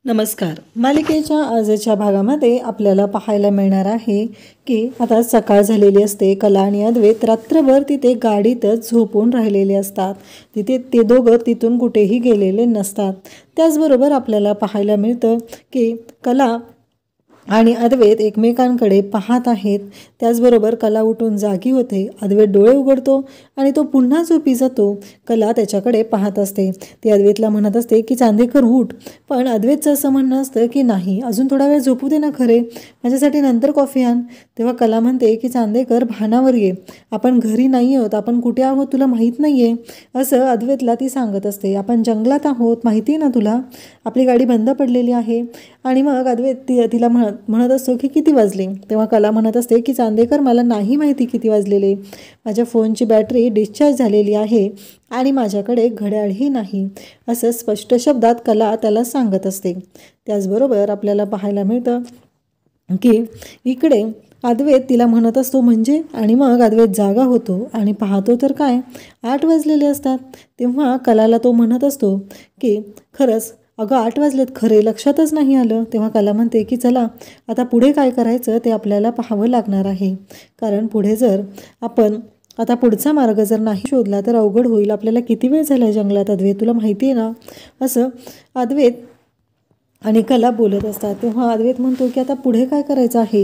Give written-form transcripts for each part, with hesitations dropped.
नमस्कार. मालिकेच्या आजच्या भागामध्ये आपल्याला पाहायला मिळणार आहे की आता सकाळ झालेली असते. कला आणि अद्वैत रात्रभर तिथे गाडीतच झोपून राहिलेले असतात. तिथे ते दोघं तिथून कुठेही गेलेले नसतात. त्याचबरोबर आपल्याला पाहायला मिळतं की कला आणि अद्वैत एकमेकांकडे पाहत आहेत. त्याचबरोबर कला उठून जागी होते. अद्वैत डोळे उघडतो आणि तो पुन्हा झोपी जातो. कला त्याच्याकडे पाहत असते. ती अद्वैतला म्हणत असते की चांदेकर उठ, पण अद्वैतचं असं म्हणणं असतं की नाही, अजून थोडा वेळ झोपू दे ना, खरे माझ्यासाठी नंतर कॉफी आण. तेव्हा कला म्हणते की चांदेकर भानावर ये, आपण घरी नाही आहोत, आपण कुठे आहोत तुला माहीत नाही आहे, असं अद्वैतला ती सांगत असते. आपण जंगलात आहोत, माहिती आहे ना तुला, आपली गाडी बंद पडलेली आहे. आणि मग अद्वैत तिला म्हणत असतो की किती वाजले. तेव्हा कला म्हणत असते की चांदेकर मला नाही माहिती किती वाजलेले, माझ्या फोनची बॅटरी डिस्चार्ज झालेली आहे आणि माझ्याकडे घड्याळही नाही, असं स्पष्ट शब्दात कला त्याला सांगत असते. त्याचबरोबर आपल्याला पाहायला मिळतं की इकडे अद्वैत तिला म्हणत असतो म्हणजे, आणि मग अद्वैत जागा होतो आणि पाहतो तर काय, 8 वाजलेले असतात. तेव्हा कलाला तो म्हणत असतो की खरंच अगं 8 वाजलेत खरे, लक्षातच नाही आलं. तेव्हा कला म्हणते की चला आता पुढे काय करायचं ते आपल्याला पाहावं लागणार आहे, कारण पुढे जर आपण आता पुढचा मार्ग जर नाही शोधला तर अवघड होईल. आपल्याला किती वेळ झाला जंगलात अद्वैत, तुला माहिती आहे ना, असं अद्वैत आणि कला बोलत असतात. तेव्हा अद्वैत म्हणतो की आता पुढे काय करायचं आहे.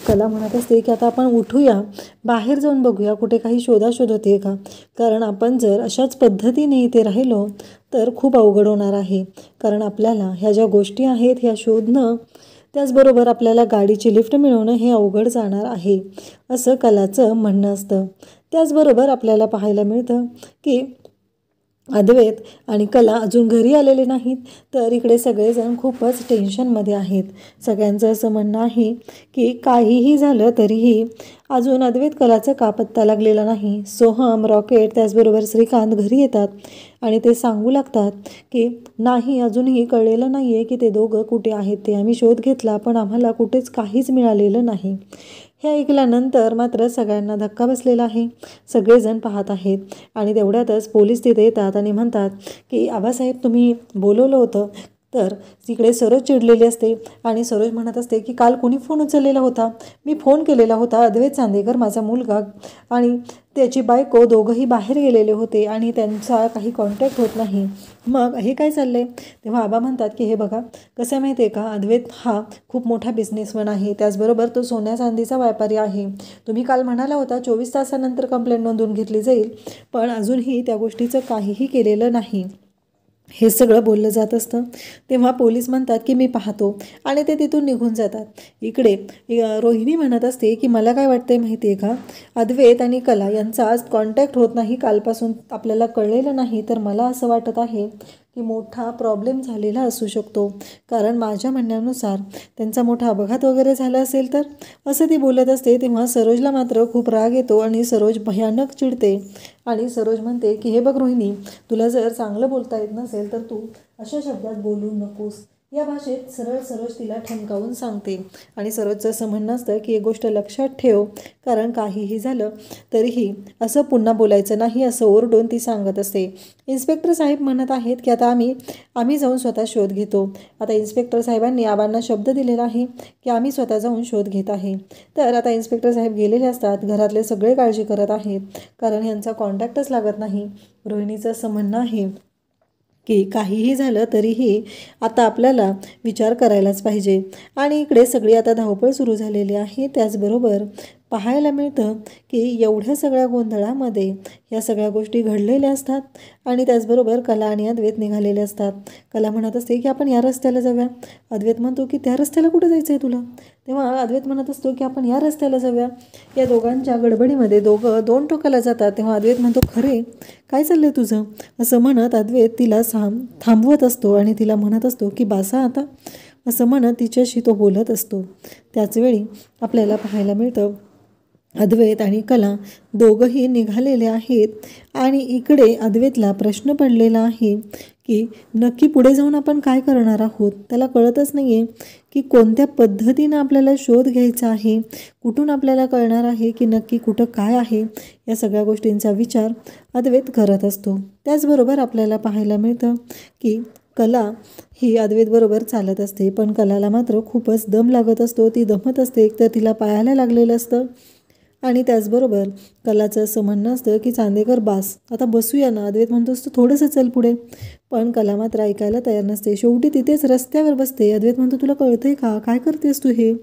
कला म्हणत असते की आता आपण उठूया, बाहेर जाऊन बघूया कुठे काही शोधाशोध होते का, कारण आपण जर अशाच पद्धतीने इथे राहिलो तर खूप अवघड होणार आहे. कारण आपल्याला ह्या ज्या गोष्टी आहेत ह्या शोधणं, त्याचबरोबर आपल्याला गाडीची लिफ्ट मिळवणं हे अवघड जाणार आहे, असं कलाचं म्हणणं असतं. त्याचबरोबर आपल्याला पाहायला मिळतं की अद्वैत आणि कला अजून घरी आलेले नाहीत. तर इकडे सगळेजण खूपच टेन्शनमध्ये आहेत. सगळ्यांचं असं म्हणणं आहे की काहीही झालं तरीही अजून अद्वैत कलाचा का पत्ता लागलेला नाही. सोहम, रॉकेट, त्याचबरोबर श्रीकांत घरी येतात आणि ते सांगू लागतात की नाही, अजूनही कळलेलं नाही आहे की ते दोघं कुठे आहेत. ते आम्ही शोध घेतला पण आम्हाला कुठेच काहीच मिळालेलं नाही. हे ऐकल्यानंतर मात्र सगळ्यांना धक्का बसलेला आहे. सगळेजण पाहत आहेत आणि तेवढ्यातच पोलीस तिथे येतात आणि म्हणतात की आबासाहेब तुम्ही बोलवलं होतं. तर तिकडे सरोज चिडलेली असते आणि सरोज म्हणत असते की काल कोणी फोन उचललेला होता, मी फोन केलेला होता. अद्वैत चांदेकर माझा मुलगा आणि त्याची बायको दोघंही बाहेर गेलेले होते आणि त्यांचा काही कॉन्टॅक्ट होत नाही. मग हे काय चाललं आहे. तेव्हा आबा म्हणतात की हे बघा कसं माहिती आहे का, अद्वैत हा खूप मोठा बिझनेसमॅन आहे, त्याचबरोबर तो सोन्या चांदीचा व्यापारी आहे. तुम्ही काल म्हणाला होता 24 तासानंतर कंप्लेंट नोंदवून घेतली जाईल, पण अजूनही त्या गोष्टीचं काहीही केलेलं नाही. हे सगळं बोललं जात असतं. तेव्हा पोलीस म्हणतात की मी पाहतो आणि ते तिथून निघून जातात. इकडे रोहिणी म्हणत असते की मला काय वाटतंय माहिती आहे का, अद्वैत आणि कला यांचा आज कॉन्टॅक्ट होत नाही, कालपासून आपल्याला कळलेलं नाही, तर मला असं वाटत आहे की मोठा प्रॉब्लेम झालेला असू शकतो. कारण माझ्या म्हणण्यानुसार त्यांचा मोठा अपघात वगैरे झाला असेल तर, असं ती बोलत असते. तेव्हा सरोजला मात्र खूप राग येतो आणि सरोज भयानक चिडते आणि सरोज म्हणते की हे बघ रोहिणी, तुला जर चांगलं बोलता येत नसेल तर तू अशा शब्दात बोलू नकोस, या भाषेत सरळ सरोज तिला ठणकावून सांगते. आणि सरोजचं असं म्हणणं असतं की एक गोष्ट लक्षात ठेव, कारण काहीही झालं तरीही असं पुन्हा बोलायचं नाही, असं ओरडून ती सांगत असते. इन्स्पेक्टर साहेब म्हणत आहेत की आता आम्ही जाऊन स्वतः शोध घेतो. आता इन्स्पेक्टर साहेबांनी आबांना शब्द दिलेला आहे की आम्ही स्वतः जाऊन शोध घेत आहे. तर आता इन्स्पेक्टर साहेब गेलेले असतात. घरातले सगळे काळजी करत आहेत कारण यांचा कॉन्टॅक्टच लागत नाही. रोहिणीचं असं म्हणणं आहे की काहीही झालं तरीही आता आपल्याला विचार करायलाच पाहिजे. आणि इकडे सगळी आता धावपळ सुरू झालेली आहे. त्याचबरोबर पाहायला मिळतं की एवढ्या सगळ्या गोंधळामध्ये या सगळ्या गोष्टी घडलेल्या असतात आणि त्याचबरोबर कला आणि अद्वैत निघालेले असतात. कला म्हणत असते की आपण या रस्त्याला जाऊया. अद्वैत म्हणतो की त्या रस्त्याला कुठं जायचं आहे तुला. तेव्हा अद्वैत म्हणत असतो की आपण या रस्त्याला जाऊया. या दोघांच्या गडबडीमध्ये दोघं दोन टोकाला जातात. तेव्हा अद्वैत म्हणतो खरे काय चाललंय तुझं, असं म्हणत अद्वैत तिला थांबवत असतो आणि तिला म्हणत असतो की बासा आता, असं म्हणत तिच्याशी तो बोलत असतो. त्याचवेळी आपल्याला पाहायला मिळतं अद्वैत आणि कला दोघंही निघालेले आहेत आणि इकडे अद्वैतला प्रश्न पडलेला आहे की नक्की पुढे जाऊन आपण काय करणार आहोत. त्याला कळतच नाही आहे की कोणत्या पद्धतीनं आपल्याला शोध घ्यायचा आहे, कुठून आपल्याला कळणार आहे की नक्की कुठं काय आहे. या सगळ्या गोष्टींचा विचार अद्वैत करत असतो. त्याचबरोबर आपल्याला पाहायला मिळतं की कला ही अद्वैतबरोबर चालत असते, पण कलाला मात्र खूपच दम लागत असतो. ती दमत असते, एकतर तिला पायाला लागलेलं असतं आणि त्याचबरोबर कलाचं असं म्हणणं असतं की चांदेकर बास, आता बसूया ना. अद्वैत म्हणतो असतो थोडंसं चल पुढे, पण कला मात्र ऐकायला तयार नसते. शेवटी तिथेच रस्त्यावर बसते. अद्वैत म्हणतो तुला कळतंय का, काय करतेस तू हे?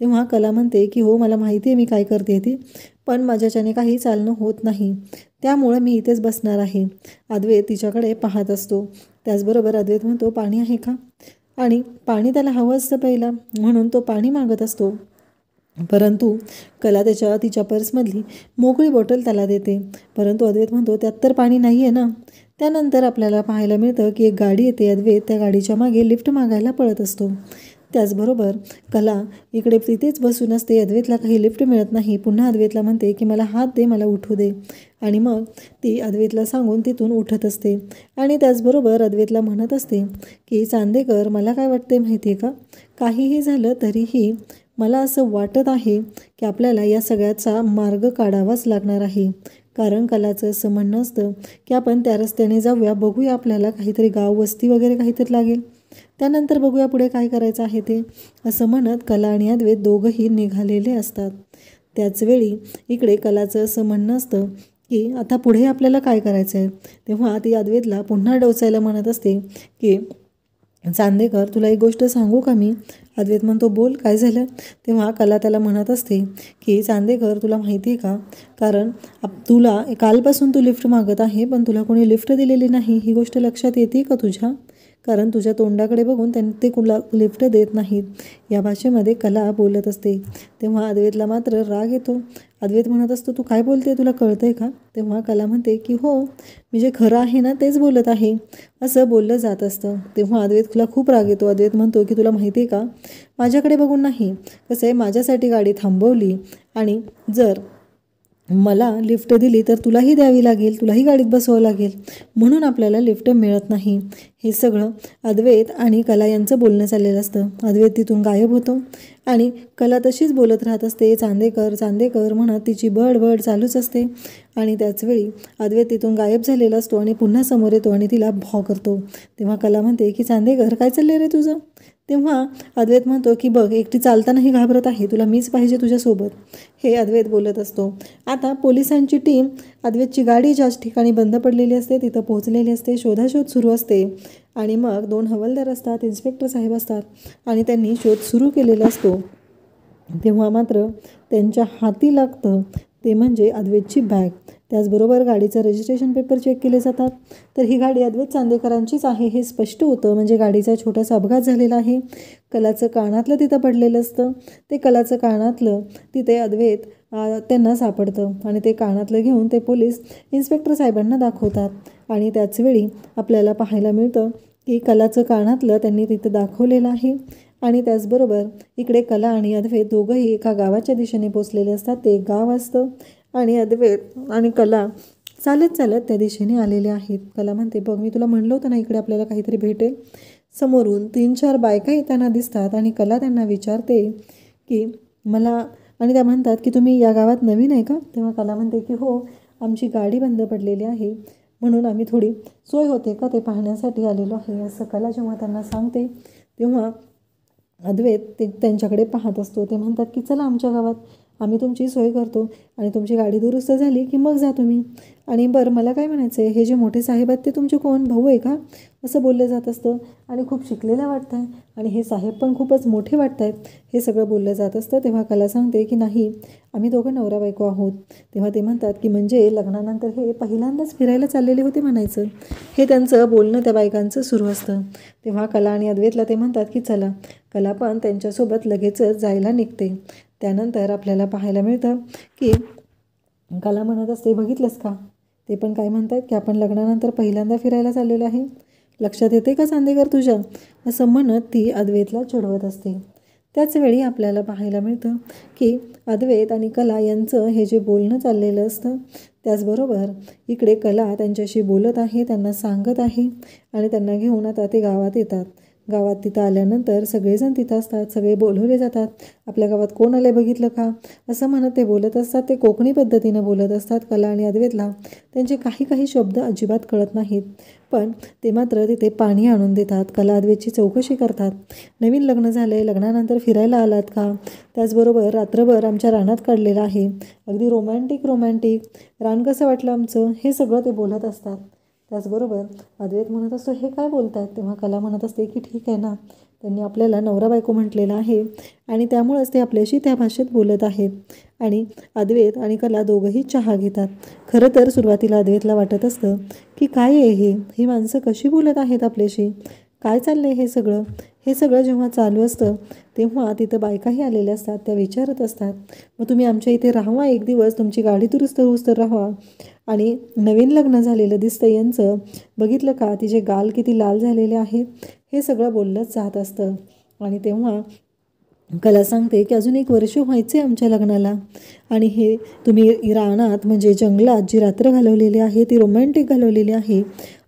तेव्हा कला म्हणते की हो मला माहिती आहे मी काय करते ती, पण माझ्याच्याने काही चालणं होत नाही, त्यामुळं मी इथेच बसणार आहे. अद्वैत तिच्याकडे पाहत असतो. त्याचबरोबर अद्वैत म्हणतो पाणी आहे का, आणि पाणी त्याला हवं असतं पहिला, म्हणून तो पाणी मागत असतो. परंतु कला तिच्या पर्समधली मोकळी बॉटल त्याला देते, परंतु अद्वैत म्हणतो त्यात तर पाणी नाही आहे ना. त्यानंतर आपल्याला पाहायला मिळतं की एक गाडी येते. अद्वैत त्या गाडीच्या मागे लिफ्ट मागायला पळत असतो. त्याचबरोबर कला इकडे तिथेच बसून असते. अद्वैतला काही लिफ्ट मिळत नाही. पुन्हा अद्वैतला म्हणते की मला हात दे, मला उठू दे, आणि मग ती अद्वैतला सांगून तिथून उठत असते. आणि त्याचबरोबर अद्वैतला म्हणत असते की चांदेकर मला काय वाटते माहिती आहे का, काहीही झालं तरीही मला असं वाटत आहे की आपल्याला या सगळ्याचा मार्ग काढावाच लागणार आहे. कारण कलाचं असं म्हणणं असतं की आपण त्या रस्त्याने जाऊया, बघूया आपल्याला काहीतरी गाव वस्ती वगैरे काहीतरी लागेल, त्यानंतर बघूया पुढे काय करायचं आहे ते, असं म्हणत कला आणि अद्वैत दोघंही निघालेले असतात. त्याचवेळी इकडे कलाचं असं म्हणणं असतं की आता पुढे आपल्याला काय करायचं आहे. तेव्हा ती अद्वैतला पुन्हा डोचायला म्हणत असते की चांदेकर तुला एक गोष्ट सांगू का मी. अद्वैत म्हणतो बोल काय झालं. तेव्हा कला त्याला म्हणत असते की चांदेकर तुला माहिती आहे का, कारण तुला कालपासून तू लिफ्ट मागत आहे, पण तुला कोणी लिफ्ट दिलेली नाही, ही गोष्ट लक्षात येते का तुझ्या, कारण तुझ्या तोंडाकडे बघून ते कुणा लिफ्ट देत नाहीत, या भाषेमध्ये कला बोलत असते. तेव्हा अद्वैतला मात्र राग येतो. अद्वैत म्हणत असतो तू काय बोलते, तुला कळतंय का. तेव्हा कला म्हणते की हो मी जे खरं आहे ना तेच बोलत आहे, असं बोललं जात असतं. तेव्हा अद्वैतला खूप राग येतो. अद्वैत म्हणतो की तुला माहिती आहे का, माझ्याकडे बघून नाही, कसं आहे माझ्यासाठी गाडी थांबवली आणि जर मला लिफ्ट दिली तर तुलाही द्यावी लागेल, तुलाही गाडीत बसवावं लागेल, म्हणून आपल्याला लिफ्ट मिळत नाही. हे सगळं अद्वैत आणि कला यांचं बोलणं चाललेलं असतं. अद्वैत तिथून गायब होतो आणि कला तशीच बोलत राहत असते चांदेकर चांदेकर म्हणत तिची बडबड चालूच असते. आणि त्याचवेळी अद्वैत तिथून गायब झालेला असतो आणि पुन्हा समोर येतो आणि तिला भॉ करतो. तेव्हा कला म्हणते की चांदेकर काय चाललंय रे तुझं. तेव्हा अद्वैत म्हणतो की बघ एकटी चालतानाही घाबरत आहे, तुला मीच पाहिजे तुझ्यासोबत, हे अद्वैत बोलत असतो. आता पोलिसांची टीम अद्वैतची गाडी ज्या ठिकाणी बंद पडलेली असते तिथं पोहोचलेली असते. शोधाशोध सुरू असते आणि मग 2 हवालदार असतात, इन्स्पेक्टर साहेब असतात आणि त्यांनी शोध सुरू केलेला असतो. तेव्हा मात्र त्यांच्या हाती लागतं ते म्हणजे अद्वैतची बॅग. त्याचबरोबर गाडीचं रजिस्ट्रेशन पेपर चेक केले जातात, तर ही गाडी अद्वैत चांदेकरांचीच आहे हे स्पष्ट होतं. म्हणजे गाडीचा छोटासा अपघात झालेला आहे. कलाचं कानातलं तिथं पडलेलं असतं. ते कलाचं कानातलं तिथे अद्वैत त्यांना सापडतं आणि ते कानातलं घेऊन ते पोलीस इन्स्पेक्टर साहेबांना दाखवतात. आणि त्याचवेळी आपल्याला पाहायला मिळतं की कलाचं कानातलं त्यांनी तिथं दाखवलेलं आहे. आणि त्याचबरोबर इकडे कला आणि अद्वैत दोघंही एका गावाच्या दिशेने पोचलेले असतात. ते एक गाव असतं आणि अद्वैत आणि कला चालत चालत त्या दिशेने आलेले आहेत. कला म्हणते बघ मी तुला म्हणलं होतं ना इकडे आपल्याला काहीतरी भेटेल. समोरून 3-4 बायका येताना दिसतात आणि कला त्यांना विचारते की मला, आणि त्या म्हणतात की तुम्ही या गावात नवीन आहे का. तेव्हा कला म्हणते की हो आमची गाडी बंद पडलेली आहे, म्हणून आम्ही थोडी सोय होते का ते पाहण्यासाठी आलेलो आहे, असं कला जेव्हा त्यांना सांगते तेव्हा अद्वैत त्यांच्याकडे पाहत असतो. ते म्हणतात की चला आमच्या गावात, आम्ही तुमची सोय करतो आणि तुमची गाडी दुरुस्त झाली की मग जा तुम्ही. आणि बरं मला काय म्हणायचं आहे, हे जे मोठे साहेब आहेत ते तुमचे कोण, भाऊ आहे का, असं बोललं जात असतं. आणि खूप शिकलेलं वाटत आहे आणि हे साहेब पण खूपच मोठे वाटत आहेत, हे सगळं बोललं जात असतं. तेव्हा कला सांगते की नाही आम्ही दोघं नवरा बायको आहोत. तेव्हा ते म्हणतात की म्हणजे लग्नानंतर हे पहिल्यांदाच फिरायला चाललेले होते म्हणायचं, हे त्यांचं बोलणं त्या बायकांचं सुरू असतं. तेव्हा कला आणि अद्वैतला ते म्हणतात की चला. कला पण त्यांच्यासोबत लगेचच जायला निघते. त्यानंतर आपल्याला पाहायला मिळतं की कला म्हणत असते बघितलंस का, ते पण काय म्हणतात की आपण लग्नानंतर पहिल्यांदा फिरायला चाललेलो आहे, लक्षात येते का चांदेकर तुझ्या, असं म्हणत ती अद्वैतला चिडवत असते. त्याचवेळी आपल्याला पाहायला मिळतं की अद्वैत आणि कला यांचं हे जे बोलणं चाललेलं असतं, त्याचबरोबर इकडे कला त्यांच्याशी बोलत आहे, त्यांना सांगत आहे आणि त्यांना घेऊन आता ते गावात येतात. गावात तिथं आल्यानंतर सगळेजण तिथं असतात, सगळे बोलवले जातात. आपल्या गावात कोण आले बघितलं का, असं म्हणत ते बोलत असतात. ते कोकणी पद्धतीनं बोलत असतात. कला आणि अद्वैतला त्यांचे काही शब्द अजिबात कळत नाहीत, पण ते मात्र तिथे पाणी आणून देतात. कला अद्वैतची चौकशी करतात. नवीन लग्न झाले, लग्नानंतर फिरायला आलात का, त्याचबरोबर रात्रभर आमच्या रानात काढलेलं आहे, अगदी रोमॅन्टिक रान कसं वाटलं आमचं, हे सगळं ते बोलत असतात. त्याचबरोबर अद्वैत म्हणत असतो, हे काय बोलतात. तेव्हा कला म्हणत असते की ठीक आहे ना, त्यांनी आपल्याला नवरा बायको म्हटलेलं आहे आणि त्यामुळंच ते आपल्याशी त्या भाषेत बोलत आहेत. आणि अद्वैत आणि कला दोघंही चहा घेतात. खरं तर सुरुवातीला अद्वैतला वाटत असतं की काय आहे ही माणसं कशी बोलत आहेत आपल्याशी, काय चाललं आहे हे सगळं जेव्हा चालू असतं तेव्हा तिथं बायकाही आलेल्या असतात. त्या विचारत असतात, मग तुम्ही आमच्या इथे राहावा एक दिवस, तुमची गाडी दुरुस्त होऊस तर राहावा. आणि नवीन लग्न झालेलं दिसतं यांचं, बघितलं का तिचे गाल किती लाल झालेले आहेत, हे सगळं बोललंच जात असतं. आणि तेव्हा कला सांगते की अजून 1 वर्ष व्हायचे आमच्या लग्नाला आणि हे तुम्ही रानात म्हणजे जंगलात जी रात्र घालवलेली आहे ती रोमॅन्टिक घालवलेली आहे,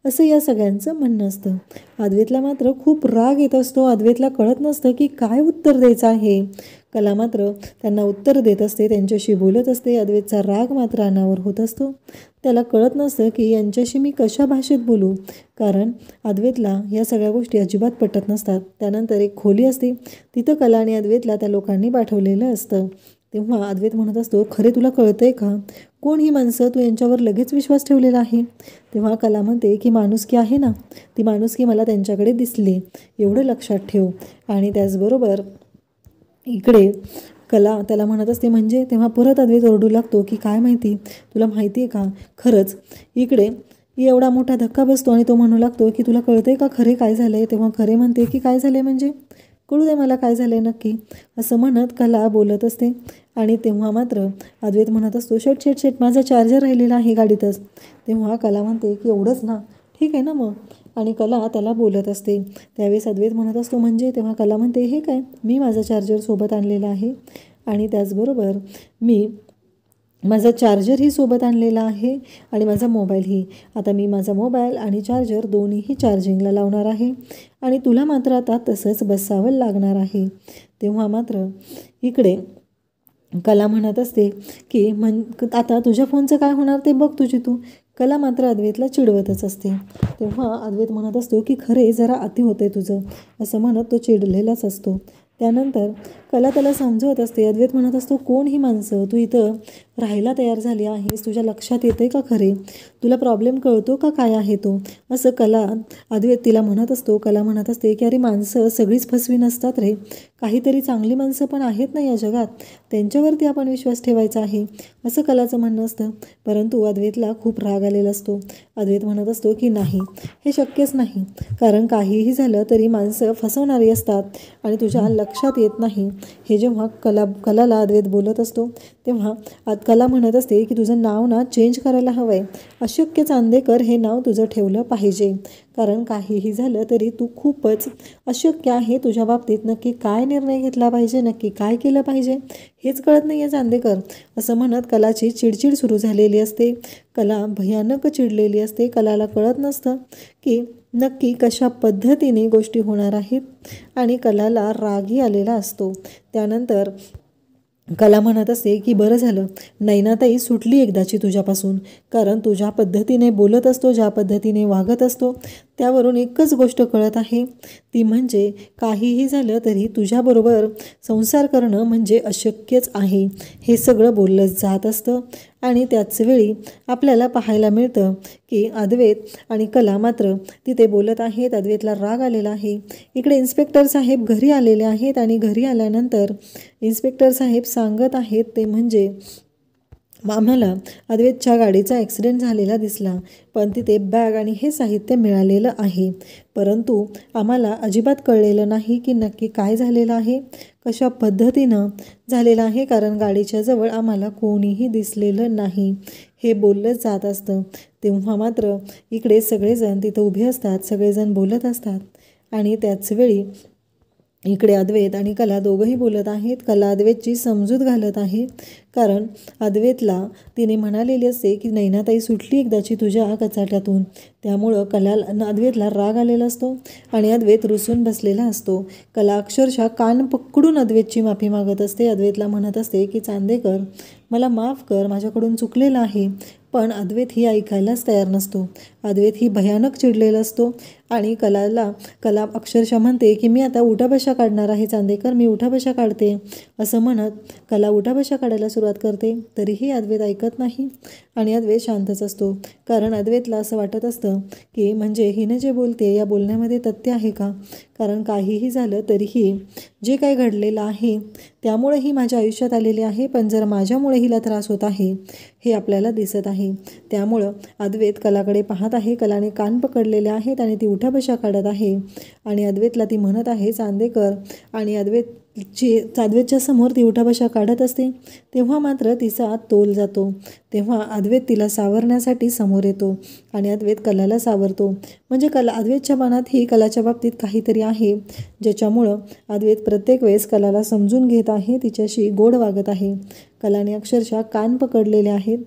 असं या सगळ्यांचं म्हणणं असतं. अद्वैतला मात्र खूप राग येत असतो. अद्वैतला कळत नसतं की काय उत्तर द्यायचं आहे. कला मात्र त्यांना उत्तर देत असते, त्यांच्याशी बोलत असते. अद्वैतचा राग मात्र अनावर होत असतो. त्याला कळत नसतं की यांच्याशी मी कशा भाषेत बोलू, कारण अद्वैतला या सगळ्या गोष्टी अजिबात पटत नसतात. त्यानंतर एक खोली असते, तिथं कला आणि अद्वैतला त्या लोकांनी पाठवलेलं असतं. तेव्हा अद्वैत म्हणत असतो, खरे तुला कळतंय का, कोण ही माणसं, तू यांच्यावर लगेच विश्वास ठेवलेला आहे. तेव्हा कला म्हणते की माणुसकी आहे ना, ती माणुसकी मला त्यांच्याकडे दिसली, एवढं लक्षात ठेव. आणि त्याचबरोबर इकडे कला त्याला म्हणत असते म्हणजे, तेव्हा परत अद्वैत ओरडू लागतो की काय माहिती, तुला माहिती आहे का खरंच. इकडे एवढा मोठा धक्का बसतो आणि तो म्हणू लागतो की तुला कळतंय का खरे काय झालं आहे. तेव्हा खरे म्हणते की काय झालं म्हणजे कळू दे मला काय झालं आहे नक्की, असं म्हणत कला बोलत असते. आणि तेव्हा मात्र अद्वैत म्हणत असतो, शेट माझा चार्जर राहिलेला आहे गाडीतच. तेव्हा कला म्हणते की एवढंच ना, ठीक आहे ना मग. आणि कला त्याला बोलत असते. त्यावेळेस अद्वैत म्हणत असतो म्हणजे, तेव्हा कला म्हणते हे काय, मी माझा चार्जर सोबत आणलेला आहे आणि त्याचबरोबर मी माझा चार्जरही सोबत आणलेला आहे आणि माझा मोबाईलही. आता मी माझा मोबाईल आणि चार्जर दोन्हीही चार्जिंगला लावणार आहे आणि तुला मात्र आता तसंच बसावं लागणार आहे. तेव्हा मात्र इकडे कला म्हणत असते की आता तुझ्या फोनचं काय होणार ते बघ तुझी तू. कला मात्र अद्वैतला चिडवतच असते. तेव्हा अद्वैत म्हणत असतो की खरे जरा अति होते तुझं, असं म्हणत तो चिडलेलाच असतो. त्यानंतर कला त्याला समजवत असते. अद्वैत म्हणत असतो, कोण ही माणसं, तू इथं राहायला तयार झाली आहेस, तुझ्या लक्षात येते का खरे, तुला प्रॉब्लेम कळतो का काय आहे तो, असं अद्वैत तिला म्हणत असतो. कला म्हणत असते की अरे माणसं सगळीच फसवी नसतात रे, काहीतरी चांगली माणसं पण आहेत ना या जगात, त्यांच्यावरती आपण विश्वास ठेवायचा आहे, असं कलाचं म्हणणं असतं. परंतु अद्वैतला खूप राग आलेला असतो. अद्वैत म्हणत असतो की नाही, हे शक्यच नाही, कारण काहीही झालं तरी माणसं फसवणारी असतात आणि तुझ्या लक्षात येत नाही. हे जेव्हा कलाला अद्वैत बोलत असतो तेव्हा कला म्हणत असते की तुझं नाव ना चेंज करायला हवं आहे, अशक्य चांदेकर हे नाव तुझं ठेवलं पाहिजे, कारण काहीही झालं तरी तू खूपच अशक्य आहे. तुझ्या बाबतीत नक्की काय निर्णय घेतला पाहिजे, नक्की काय केलं पाहिजे हेच कळत नाही आहे चांदेकर, असं म्हणत कलाची चिडचिड सुरू झालेली असते. कला भयानक चिडलेली असते. कलाला कळत नसतं की नक्की कशा पद्धतीने गोष्टी होणार आहेत आणि कलाला रागही आलेला असतो. त्यानंतर कला म्हणत असते की बरं झालं नैनाताई सुटली एकदाची तुझ्यापासून, कारण तू ज्या पद्धतीने बोलत असतो, ज्या पद्धतीने वागत असतो, त्यावरून एकच गोष्ट कळत आहे, ती म्हणजे काहीही झालं तरी तुझ्याबरोबर संसार करणं म्हणजे अशक्यच आहे, हे सगळं बोललं जात असतं. आणि त्याचवेळी आपल्याला पाहायला मिळतं की अद्वैत आणि कला मात्र तिथे बोलत आहेत. अद्वैतला राग आलेला आहे. इकडे इन्स्पेक्टर साहेब घरी आलेले आहेत आणि घरी आल्यानंतर इन्स्पेक्टर साहेब सांगत आहेत ते म्हणजे, आम्हाला अद्वैतच्या गाडीचा ॲक्सिडेंट झालेला दिसला, पण तिथे बॅग आणि हे साहित्य मिळालेलं आहे, परंतु आम्हाला अजिबात कळलेलं नाही की नक्की काय झालेलं आहे, कशा पद्धतीनं झालेलं आहे, कारण गाडीच्या जवळ आम्हाला कोणीही दिसलेलं नाही, हे बोललं जात असतं. तेव्हा मात्र इकडे सगळेजण तिथं उभे असतात, सगळेजण बोलत असतात आणि त्याचवेळी इकडे अद्वैत आणि कला दोघंही बोलत आहेत. कला अद्वैतची समजूत घालत आहे, कारण अद्वैतला तिने म्हणालेली असते की नैनाताई सुटली एकदाची तुझ्या कचाट्यातून. त्यामुळं अद्वैतला राग आलेला असतो आणि अद्वैत रुसून बसलेला असतो. कला अक्षरशः कान पकडून अद्वैतची माफी मागत असते. अद्वैतला म्हणत असते की चांदेकर, मला माफ कर, माझ्याकडून चुकलेलं आहे. पण अद्वैत ही ऐकायलाच तयार नसतो. अद्वैत ही भयानक चिडलेला असतो आणि कला अक्षरशः म्हणते की मी आता उठाबशा काढणार आहे चांदेकर, मी उठाबशा काढते. असं म्हणत कला उठाबशा काढायला सुरुवात करते. तरीही अद्वैत ऐकत नाही आणि अद्वैत शांतच असतो, कारण अद्वैतला असं वाटत असतं की म्हणजे हिने जे बोलते या बोलण्यामध्ये तथ्य आहे का. कारण काहीही झालं तरीही जे काही घडलेलं आहे त्यामुळे ही माझ्या आयुष्यात आलेली आहे, पण जर माझ्यामुळे हिला त्रास होत आहे हे आपल्याला दिसत आहे. त्यामुळं अद्वैत कलाकडे पाहत आहे. कलाने कान पकडलेले आहेत आणि ती उठाबशा काढत आहे आणि अद्वैतला ती म्हणत आहे चांदेकर. आणि अद्वैतच्या समोर ती उठाबशा काढत असते. तेव्हा मात्र तिचा तोल जातो. तेव्हा अद्वैत तिला सावरण्यासाठी समोर येतो आणि अद्वैत कलाला सावरतो. म्हणजे अद्वैतच्या मनातही कलाच्या बाबतीत काहीतरी आहे, ज्याच्यामुळं अद्वैत प्रत्येक वेळेस कलाला समजून घेत आहे, तिच्याशी गोड वागत आहे. कलाने अक्षरशः कान पकडलेले आहेत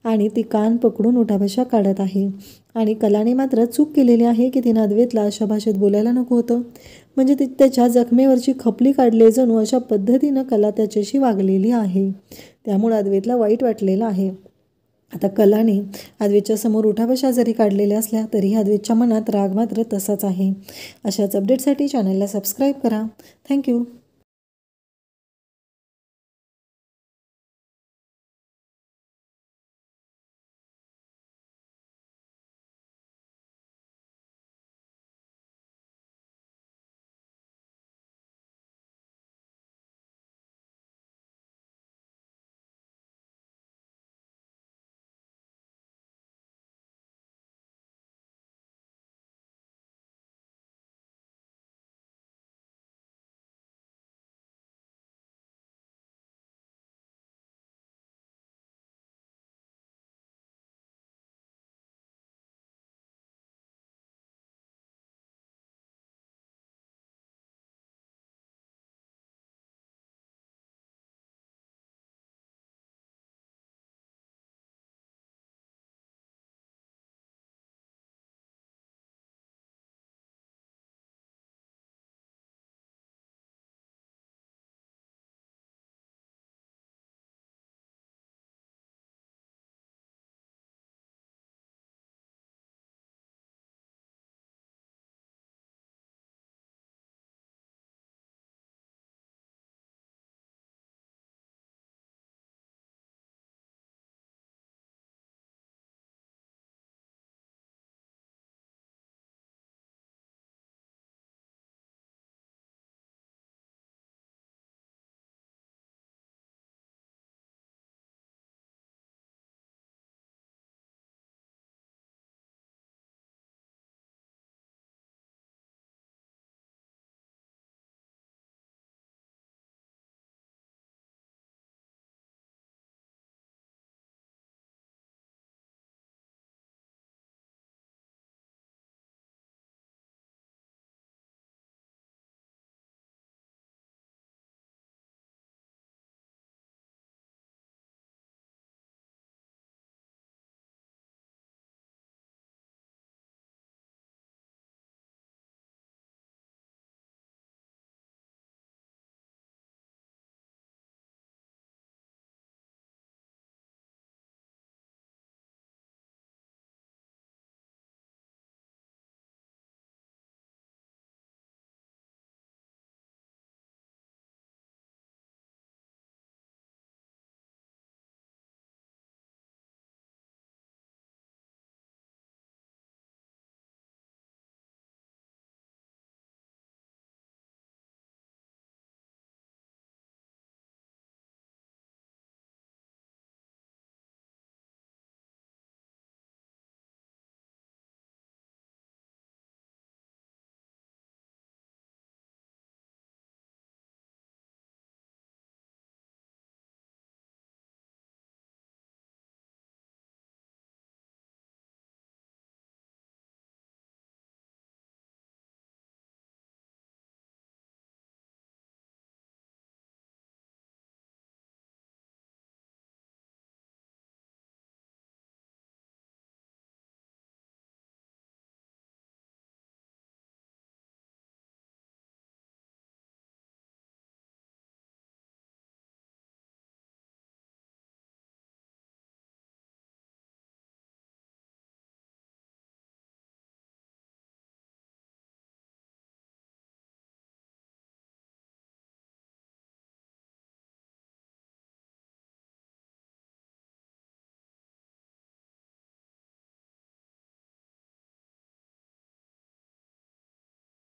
आणि ती कान पकडून उठाबशा काढत आहे. आणि कलाने मात्र चूक केलेली आहे की तिनं अद्वैतला अशा भाषेत बोलायला नको होतं. म्हणजे ती त्याच्या जखमेवरची खपली काढली जणू अशा पद्धतीनं कला त्याच्याशी वागलेली आहे. त्यामुळे अद्वैतला वाईट वाटलेलं आहे. आता कलाने अद्वैतच्या समोर उठाबशा जरी काढलेल्या असल्या तरीही अद्वैतच्या मनात राग मात्र तसाच आहे. अशाच अपडेटसाठी चॅनलला सबस्क्राईब करा. थँक्यू.